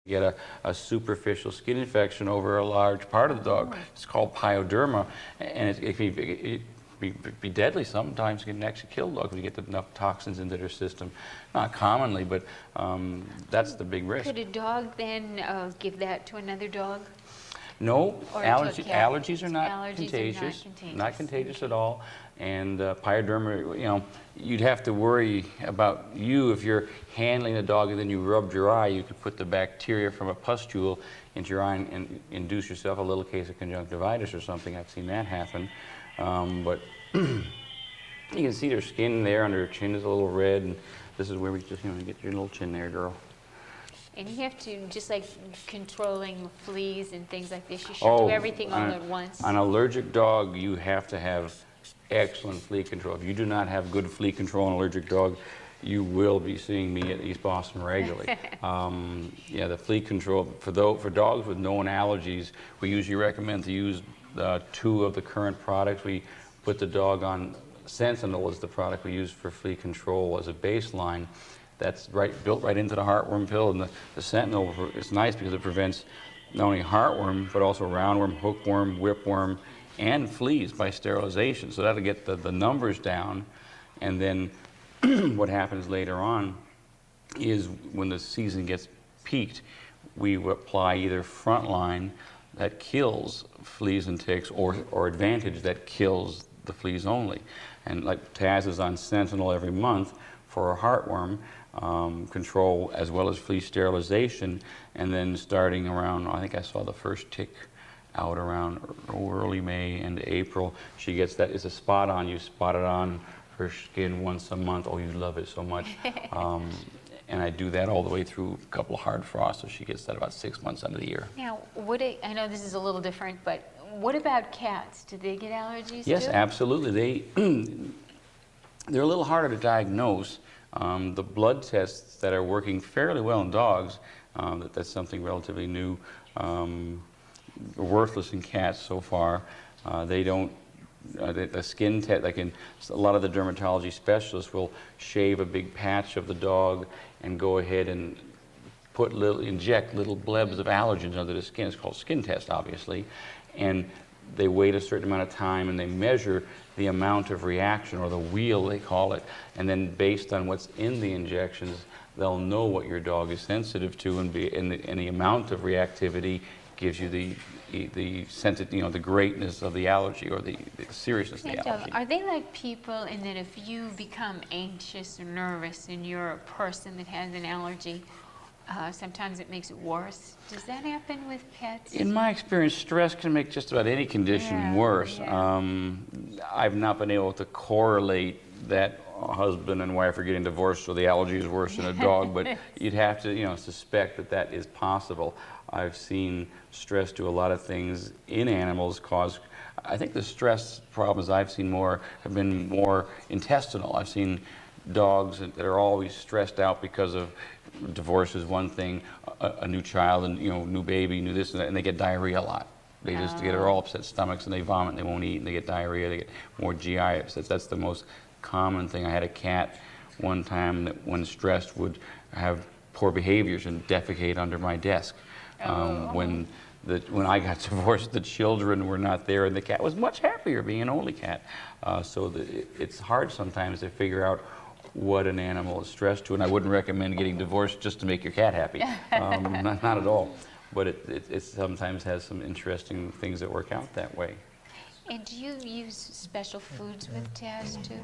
get a superficial skin infection over a large part of the dog. It's called pyoderma, and it can be deadly. Sometimes it can actually kill dogs if you get enough toxins into their system. Not commonly, but that's the big risk. Could a dog then give that to another dog? No, Or allergies are not Allergies contagious. are not contagious. Not contagious at all. And pyoderma, you know, you'd have to worry about you if you're handling a dog and then you rubbed your eye, you could put the bacteria from a pustule into your eye and induce yourself a little case of conjunctivitis or something. I've seen that happen. But you can see their skin there under their chin is a little red, and this is where we just, you know, get your little chin there, girl. And you have to, just like controlling fleas and things like this, you should do everything all at once. On an allergic dog, you have to have excellent flea control. If you do not have good flea control on an allergic dog, you will be seeing me at East Boston regularly. Yeah, the flea control, for dogs with known allergies, we usually recommend to use 2 of the current products. We put the dog on Sentinel is the product we use for flea control as a baseline. That's built right into the heartworm pill, and the Sentinel is nice because it prevents not only heartworm, but also roundworm, hookworm, whipworm, and fleas by sterilization. So that'll get the numbers down, and then what happens later on is when the season gets peaked, we apply either Frontline that kills fleas and ticks, or Advantage that kills the fleas only. And like Taz is on Sentinel every month for a heartworm control as well as flea sterilization, and then starting around, I think I saw the first tick out around early May and April. She gets that, it's a spot on, you spot it on her skin once a month. Oh, you love it so much. And I do that all the way through a couple of hard frosts, so she gets that about 6 months out of the year. Now, I know this is a little different, but what about cats? Do they get allergies Yes, too? absolutely. They're a little harder to diagnose. The blood tests that are working fairly well in dogs, that's something relatively new, worthless in cats so far. They don't, the skin test, a lot of the dermatology specialists will shave a big patch of the dog and go ahead and inject little blebs of allergens under the skin. It's called skin test, obviously. And they wait a certain amount of time and they measure the amount of reaction, or the wheel they call it, and then based on what's in the injections, they'll know what your dog is sensitive to, and the amount of reactivity gives you the greatness of the allergy, or the seriousness of the allergy. Are they like people in that if you become anxious or nervous and you're a person that has an allergy, sometimes it makes it worse? Does that happen with pets? In my experience, stress can make just about any condition worse. Yeah. I've not been able to correlate that husband and wife are getting divorced, so the allergy is worse than a dog, but you'd have to, suspect that is possible. I've seen stress do a lot of things in animals cause. I think the stress problems I've seen have been more intestinal. I've seen dogs that are always stressed out because of divorce is one thing, a new child and new baby, new this and that, and they get diarrhea a lot. They just get all upset stomachs and they vomit, and they won't eat, and they get diarrhea, they get more GI upsets. That's the most common thing. I had a cat one time that when stressed would have poor behaviors and defecate under my desk. When I got divorced, the children were not there, and the cat was much happier being an only cat. It's hard sometimes to figure out what an animal is stressed to, and I wouldn't recommend getting divorced just to make your cat happy. Not at all. But it sometimes has some interesting things that work out that way. And do you use special foods with Taz too?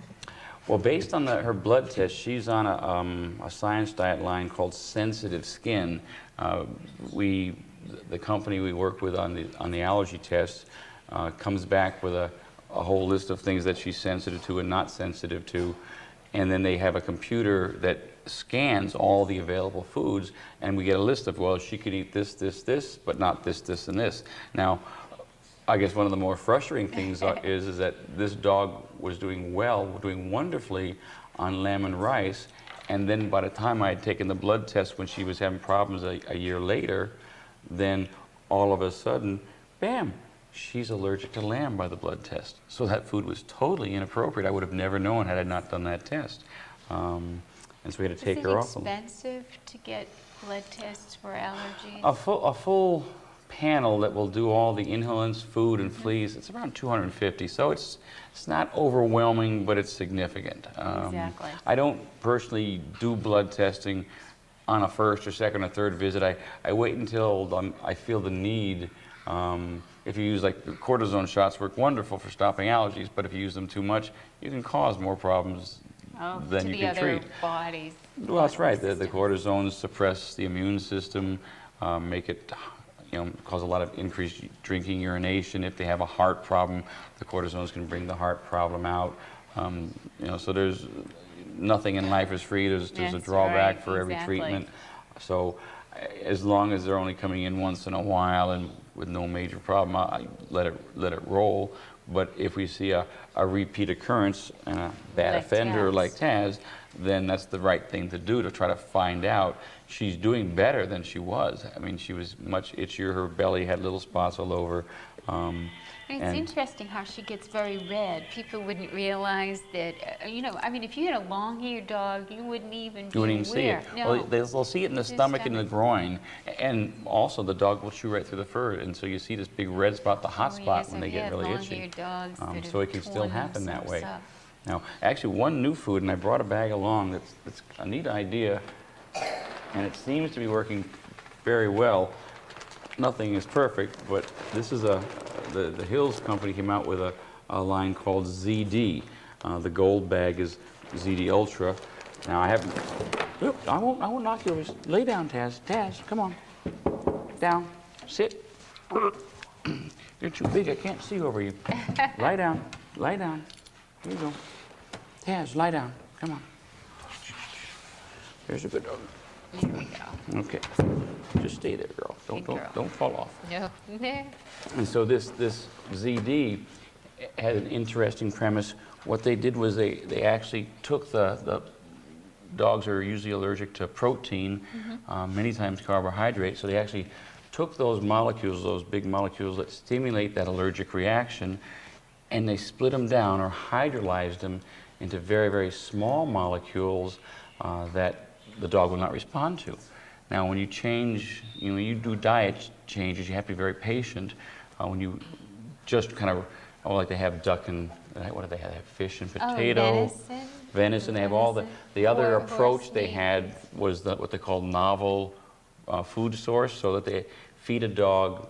Well, based on her blood test, she's on a science diet line called Sensitive Skin. The company we work with on the allergy test comes back with a whole list of things that she's sensitive to and not sensitive to, and then they have a computer that scans all the available foods, and we get a list of, well, she could eat this, this, this, but not this, this, and this. Now, I guess one of the more frustrating things is that this dog was doing wonderfully on lemon rice, and then by the time I had taken the blood test when she was having problems a year later, then all of a sudden, bam, she's allergic to lamb by the blood test. So that food was totally inappropriate. I would have never known had I not done that test. And so we had to take her off. Is it expensive to get blood tests for allergies? A full panel that will do all the inhalants, food, and fleas, it's around 250. So it's not overwhelming, but it's significant. Exactly. I don't personally do blood testing on a first or second or third visit. I wait until I feel the need. If you use, like, cortisone shots work wonderful for stopping allergies, but if you use them too much, you can cause more problems than you can treat. Bodies. Well, that's right. The cortisones suppress the immune system, make it, cause a lot of increased drinking, urination. If they have a heart problem, the cortisones can bring the heart problem out. So there's nothing in life is free. There's a That's drawback right, for every exactly. treatment. So as long as they're only coming in once in a while and with no major problem, I let it roll. But if we see a repeat occurrence and a bad Like offender Taz. like Taz, then that's the right thing to do, to try to find out. She's doing better than she was. I mean, she was much itchier. Her belly had little spots all over. It's interesting how she gets very red. People wouldn't realize that, I mean, if you had a long-haired dog, you wouldn't even be You wouldn't even see aware. it. No. Well, they'll see it in the stomach and the groin, and also the dog will chew right through the fur, and so you see this big red spot, the hot spot, when they get really itchy. Dogs that So have it can still torn happen that way. themselves up. Now, actually, one new food, and I brought a bag along that's a neat idea, and it seems to be working very well. Nothing is perfect, but this is the Hills company came out with a line called ZD. The gold bag is ZD Ultra. Now I haven't. Oop, I won't knock you over. Lay down, Taz. Taz, come on. Down. Sit. You're too big. I can't see over you. Lie down. Lie down. Here you go. Taz, lie down. Come on. There's a good dog. Here we go. Okay. Just stay there, girl. Good girl. Don't fall off. No. And so this ZD had an interesting premise. What they did was they actually took the dogs are usually allergic to protein, many times carbohydrate, so they actually took those molecules, those big molecules that stimulate that allergic reaction, and they split them down or hydrolyzed them into very, very small molecules that the dog will not respond to. Now, when you change, when you do diet changes, you have to be very patient. When you just kind of, like they have duck and, what do they have? They have fish and potato. Venison. They have all the other approach they had was what they call novel food source, so that they feed a dog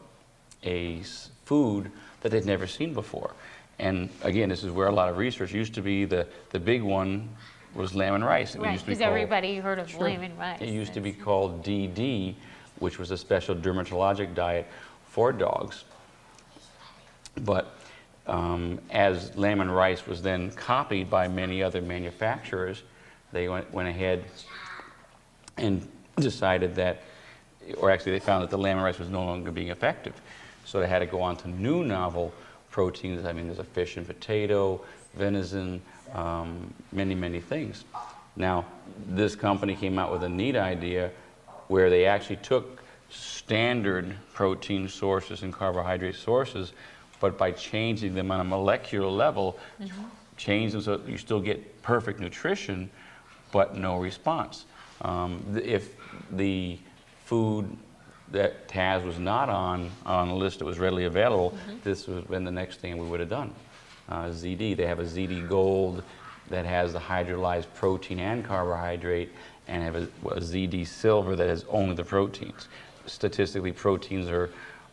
a food that they'd never seen before. And again, this is where a lot of research used to be. The big one was lamb and rice. Right, because everybody heard of lamb and rice. It used to be called DD, which was a special dermatologic diet for dogs. But as lamb and rice was then copied by many other manufacturers, they went ahead and decided that, or actually they found that the lamb and rice was no longer being effective. So they had to go on to new novel proteins. I mean, there's a fish and potato, venison, many, many things. Now, this company came out with a neat idea where they actually took standard protein sources and carbohydrate sources, but by changing them on a molecular level, change them so that you still get perfect nutrition, but no response. If the food that Taz was not on a list that was readily available, this would have been the next thing we would have done. ZD, they have a ZD Gold that has the hydrolyzed protein and carbohydrate, and have a ZD Silver that has only the proteins. Statistically, proteins are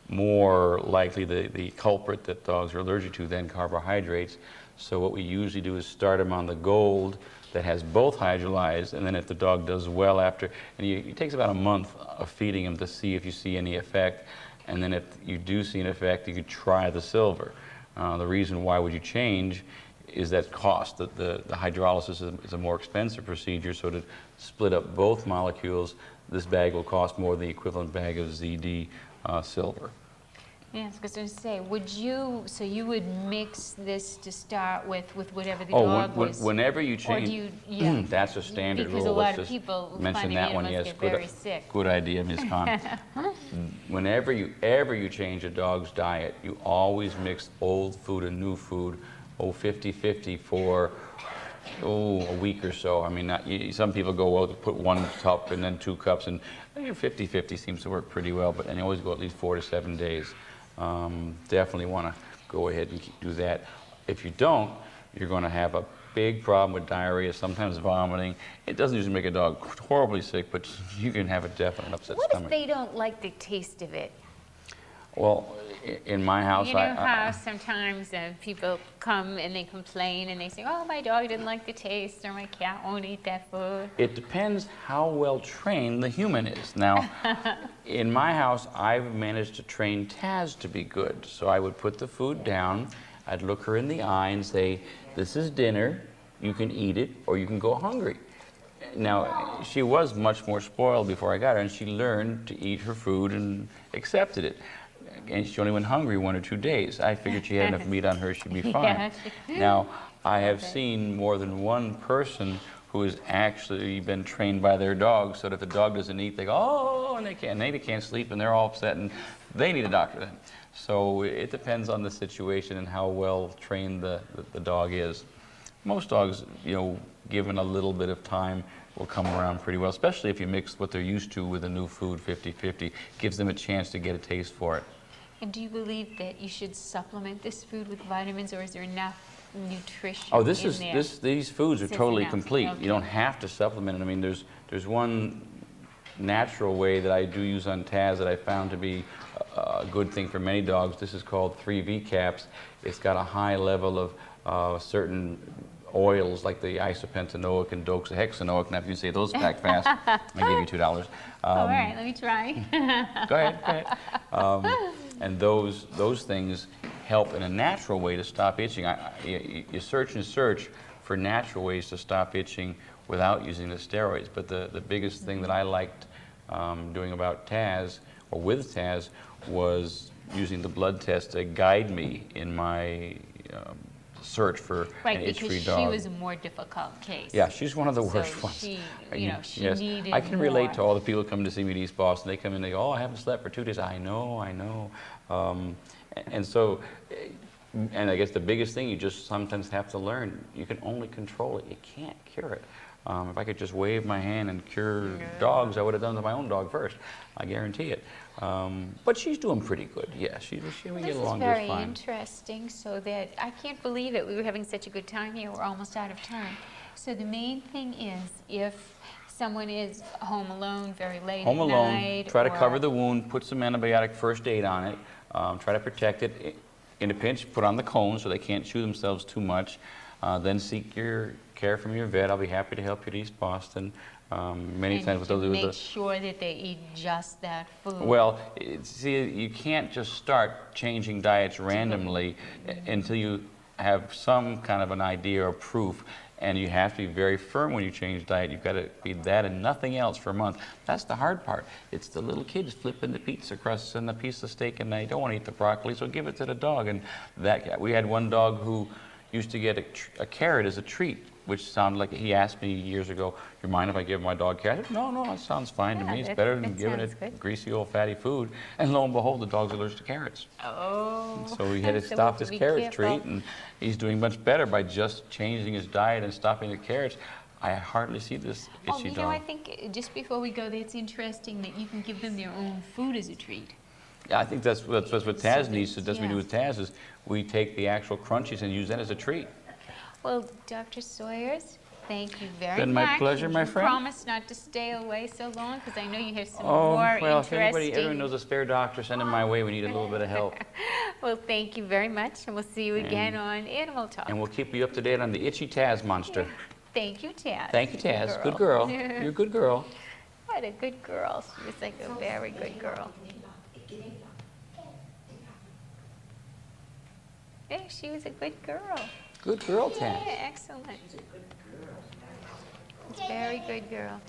more likely the culprit that dogs are allergic to than carbohydrates. So what we usually do is start them on the Gold that has both hydrolyzed, and then if the dog does well after, and it takes about a month of feeding him to see if you see any effect, and then if you do see an effect, you could try the Silver. The reason why would you change is that cost. The hydrolysis is a more expensive procedure, so to split up both molecules, this bag will cost more than the equivalent bag of ZD Silver. Yes, because I was going to say, so you would mix this to start with whatever the dog was? Whenever you change, or do you, that's a standard because rule. a lot Let's of just people mention finding that one. animals Yes, get very sick. Good idea, Ms. Khan. Whenever you change a dog's diet, you always mix old food and new food, 50-50 for a week or so. I mean, some people go, well, put 1 cup and then 2 cups, and I think 50-50 seems to work pretty well, and you always go at least 4 to 7 days. Definitely want to go ahead and do that. If you don't, you're going to have a big problem with diarrhea, sometimes vomiting. It doesn't usually make a dog horribly sick, but you can have a definite upset What stomach. if they don't like the taste of it? Well, in my house, You know how sometimes people come and they complain and they say, oh, my dog didn't like the taste, or my cat won't eat that food. it depends how well trained the human is. Now, in my house, I've managed to train Taz to be good. So I would put the food down, I'd look her in the eye and say, this is dinner, you can eat it or you can go hungry. Now, she was much more spoiled before I got her, and she learned to eat her food and accepted it. And she only went hungry 1 or 2 days. I figured she had enough meat on her, she'd be fine. Yeah. Now, I have seen more than one person who has actually been trained by their dog, so that if the dog doesn't eat, they go, oh, and they can't sleep, and they're all upset, and they need a doctor then. So it depends on the situation and how well trained the dog is. Most dogs, you know, given a little bit of time, will come around pretty well, especially if you mix what they're used to with a new food 50-50. Gives them a chance to get a taste for it. And do you believe that you should supplement this food with vitamins, or is there enough nutrition Oh, in there? these foods are This is totally enough. complete. Okay. You don't have to supplement it. I mean, there's one natural way that I do use on Taz that I found to be a good thing for many dogs. This is called 3V caps. It's got a high level of certain oils like the isopentanoic and doxahexanoic. Now, if you say those back fast, I give you $2. All right, let me try. Go ahead. And those things help in a natural way to stop itching. You search and search for natural ways to stop itching without using the steroids. But the biggest thing that I liked doing about Taz, or with Taz, was using the blood test to guide me in my search for Right, an itch-free because dog. she was a more difficult case. Yeah, she's one of the worst So ones. she, she Yes, needed I can relate more. to all the people coming to see me in East Boston. They come in, they go, oh, I haven't slept for 2 days. I know. And so, and I guess the biggest thing you just sometimes have to learn, you can only control it. You can't cure it. If I could just wave my hand and cure dogs, I would have done it to my own dog first. I guarantee it. But she's doing pretty good. Yeah, we get along This is very just fine. interesting, so that I can't believe it. We were having such a good time here. We're almost out of time. So the main thing is, if someone is home alone very late Home at alone, night, try to or- cover the wound, put some antibiotic first aid on it, try to protect it. In a pinch, put on the cones so they can't chew themselves too much. Then seek your care from your vet. I'll be happy to help you at East Boston. Many and times what to they'll do make is sure that they eat just that food. well, see, you can't just start changing diets randomly until you have some kind of an idea or proof. And you have to be very firm when you change diet. You've got to feed that and nothing else for a month. That's the hard part. It's the little kids flipping the pizza crusts and the piece of steak, and they don't want to eat the broccoli, so give it to the dog. And we had one dog who used to get a carrot as a treat, which sounded like, he asked me years ago, you mind if I give my dog carrot? I said, no, that sounds fine to Yeah, me. It's that- better than that giving sounds it good. greasy old fatty food. And lo and behold, the dog's allergic to carrots. Oh. So we had to So we stop have to his be carrot careful. treat, and he's doing much better by just changing his diet and stopping the carrots. I hardly see this Oh, itchy you dog. know, I think just before we go, it's interesting that you can give them their own food as a treat. Yeah, I think that's what Taz needs to, that's what we do Yeah. with Taz, is we take the actual crunchies and use that as a treat. Well, Dr. Sawyers, thank you very Been much. my pleasure, my friend. Promise not to stay away so long, because I know you have some Oh, more well, if interesting. everyone knows a spare doctor, send him my way. We need a little bit of help. Well, thank you very much, and we'll see you again on Animal Talk. And we'll keep you up to date on the itchy Taz monster. Thank you, Taz. Thank you, Taz. Good girl. You're a good girl. What a good girl. She was like a very good girl. Yeah, she was a good girl. Good girl, Taz. Yeah, excellent. It's a very good girl.